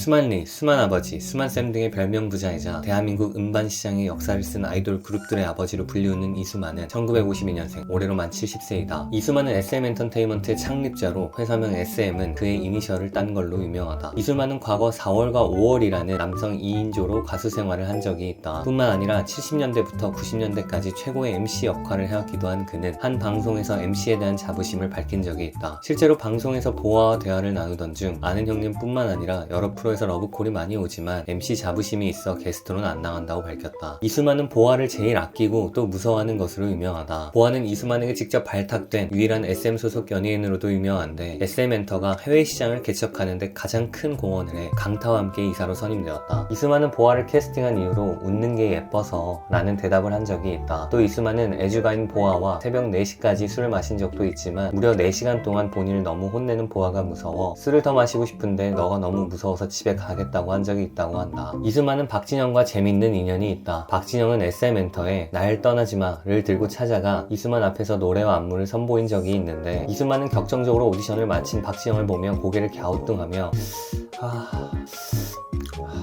수만리, 수만아버지, 수만쌤 등의 별명 부자이자 대한민국 음반 시장의 역사를 쓴 아이돌 그룹들의 아버지로 불리우는 이수만은 1952년생, 올해로 만 70세이다. 이수만은 SM엔터테인먼트의 창립자로 회사명 SM은 그의 이니셜을 딴 걸로 유명하다. 이수만은 과거 4월과 5월이라는 남성 2인조로 가수 생활을 한 적이 있다. 뿐만 아니라 70년대부터 90년대까지 최고의 MC 역할을 해왔기도 한 그는 한 방송에서 MC에 대한 자부심을 밝힌 적이 있다. 실제로 방송에서 보아와 대화를 나누던 중 아는 형님 뿐만 아니라 여러 프로에서 러브콜이 많이 오지만 MC 자부심이 있어 게스트로는 안 나간다고 밝혔다. 이수만은 보아를 제일 아끼고 또 무서워하는 것으로 유명하다. 보아는 이수만에게 직접 발탁된 유일한 SM 소속 연예인으로도 유명한데 SM엔터가 해외 시장을 개척하는데 가장 큰 공헌을 해 강타와 함께 이사로 선임되었다. 이수만은 보아를 캐스팅한 이유로 웃는 게 예뻐서 라는 대답을 한 적이 있다. 또 이수만은 애주가인 보아와 새벽 4시까지 술을 마신 적도 있지만 무려 4시간 동안 본인을 너무 혼내는 보아가 무서워 술을 더 마시고 싶은데 너가 너무 무서워서 집에 가겠다고 한 적이 있다고 한다. 이수만은 박진영과 재밌는 인연이 있다. 박진영은 SM엔터에 날 떠나지마를 들고 찾아가 이수만 앞에서 노래와 안무를 선보인 적이 있는데 이수만은 격정적으로 오디션을 마친 박진영을 보며 고개를 갸우뚱하며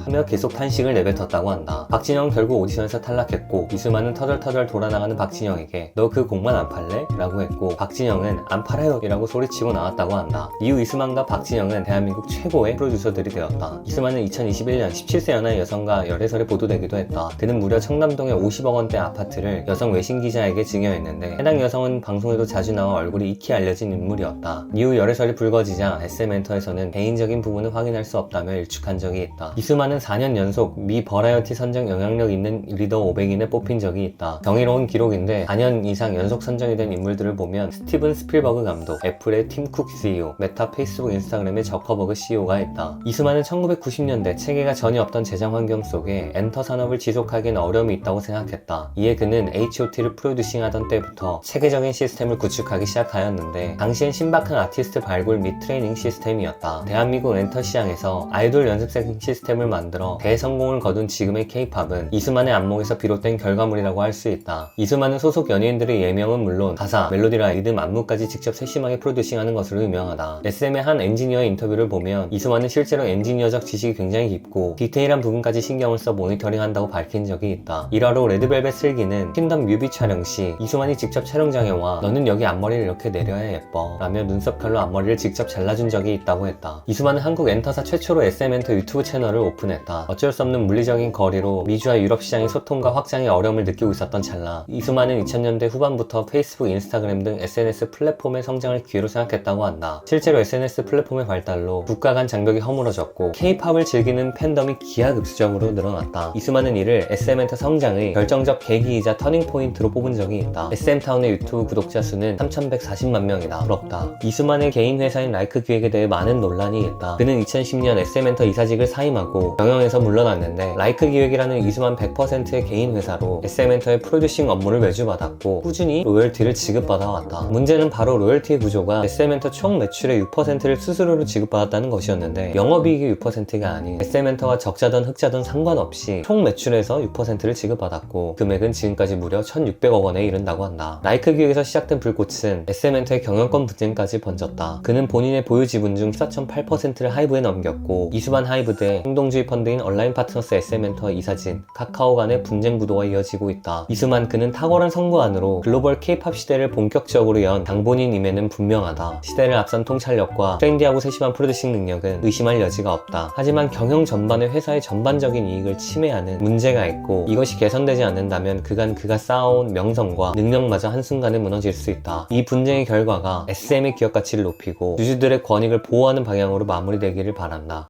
하며 계속 탄식을 내뱉었다고 한다. 박진영은 결국 오디션에서 탈락했고 이수만은 터덜터덜 돌아나가는 박진영에게 너 그 곡만 안 팔래? 라고 했고 박진영은 안 팔아요 이라고 소리치고 나왔다고 한다. 이후 이수만과 박진영은 대한민국 최고의 프로듀서들이 되었다. 이수만은 2021년 17세 연하의 여성과 열애설에 보도되기도 했다. 그는 무려 청담동의 50억 원대 아파트를 여성 외신 기자에게 증여했는데 해당 여성은 방송에도 자주 나와 얼굴이 익히 알려진 인물이었다. 이후 열애설이 불거지자 SM엔터에서는 개인적인 부분은 확인할 수 없다며 일축한 적이 있다. 이수만은 4년 연속 미 버라이어티 선정 영향력 있는 리더 500인에 뽑힌 적이 있다. 경이로운 기록인데 4년 이상 연속 선정이 된 인물들을 보면 스티븐 스필버그 감독, 애플의 팀 쿡 CEO, 메타, 페이스북, 인스타그램의 저커버그 CEO가 있다. 이수만은 1990년대 체계가 전혀 없던 재정 환경 속에 엔터 산업을 지속하기엔 어려움이 있다고 생각했다. 이에 그는 H.O.T를 프로듀싱하던 때부터 체계적인 시스템을 구축하기 시작하였는데 당시엔 신박한 아티스트 발굴 및 트레이닝 시스템이었다. 대한민국 엔터 시장에서 아이돌 연습생 시스템을 만들어 대성공을 거둔 지금의 K-팝은 이수만의 안목에서 비롯된 결과물이라고 할 수 있다. 이수만은 소속 연예인들의 예명은 물론 가사, 멜로디라 리듬, 안무까지 직접 세심하게 프로듀싱하는 것으로 유명하다. SM의 한 엔지니어의 인터뷰를 보면 이수만은 실제로 엔지니어적 지식이 굉장히 깊고 디테일한 부분까지 신경을 써 모니터링한다고 밝힌 적이 있다. 일화로 레드벨벳 슬기는 킹덤 뮤비 촬영 시 이수만이 직접 촬영장에 와 너는 여기 앞머리를 이렇게 내려야 예뻐 라며 눈썹 칼로 앞머리를 직접 잘라준 적이 있다고 했다. 이수만은 한국 엔터사 최초로 SM엔터 유튜브 채널을 오픈했다. 어쩔 수 없는 물리적인 거리로 미주와 유럽 시장의 소통과 확장에 어려움을 느끼고 있었던 찰나 이수만은 2000년대 후반부터 페이스북, 인스타그램 등 SNS 플랫폼의 성장을 기회로 생각했다고 한다. 실제로 SNS 플랫폼의 발달로 국가 간 장벽이 허물어졌고 K-팝을 즐기는 팬덤이 기하급수적으로 늘어났다. 이수만은 이를 SM엔터 성장의 결정적 계기이자 터닝포인트로 뽑은 적이 있다. SM타운의 유튜브 구독자 수는 3140만 명이다. 부럽다. 이수만의 개인 회사인 라이크 기획에 대해 많은 논란이 있다. 그는 2010년 SM엔터 이사직을 사임하고 경영에서 물러났는데 라이크 기획이라는 이수만 100%의 개인 회사로 SM엔터의 프로듀싱 업무를 매주 받았고 꾸준히 로열티를 지급받아왔다. 문제는 바로 로열티의 구조가 SM엔터 총 매출의 6%를 수수료로 지급받았다는 것이었는데 영업이익이 6%가 아닌 SM엔터가 적자든 흑자든 상관없이 총 매출에서 6%를 지급받았고 금액은 지금까지 무려 1600억 원에 이른다고 한다. 라이크 기획에서 시작된 불꽃은 SM엔터의 경영권 분쟁까지 번졌다. 그는 본인의 보유 지분 중 14.8%를 하이브에 넘겼고 이수만 하이브 대 행동주의 펀드인 온라인 파트너스 SM엔터 이사진 카카오 간의 분쟁 구도가 이어지고 있다. 이수만 그는 탁월한 선구안으로 글로벌 K-팝 시대를 본격적으로 연 장본인임에는 분명하다. 시대를 앞선 통찰력과 트렌디하고 세심한 프로듀싱 능력은 의심할 여지가 없다. 하지만 경영 전반의 회사의 전반적인 이익을 침해하는 문제가 있고 이것이 개선되지 않는다면 그가 쌓아온 명성과 능력마저 한순간에 무너질 수 있다. 이 분쟁의 결과가 SM의 기업 가치를 높이고 유저들의 권익을 보호하는 방향으로 마무리되기를 바란다.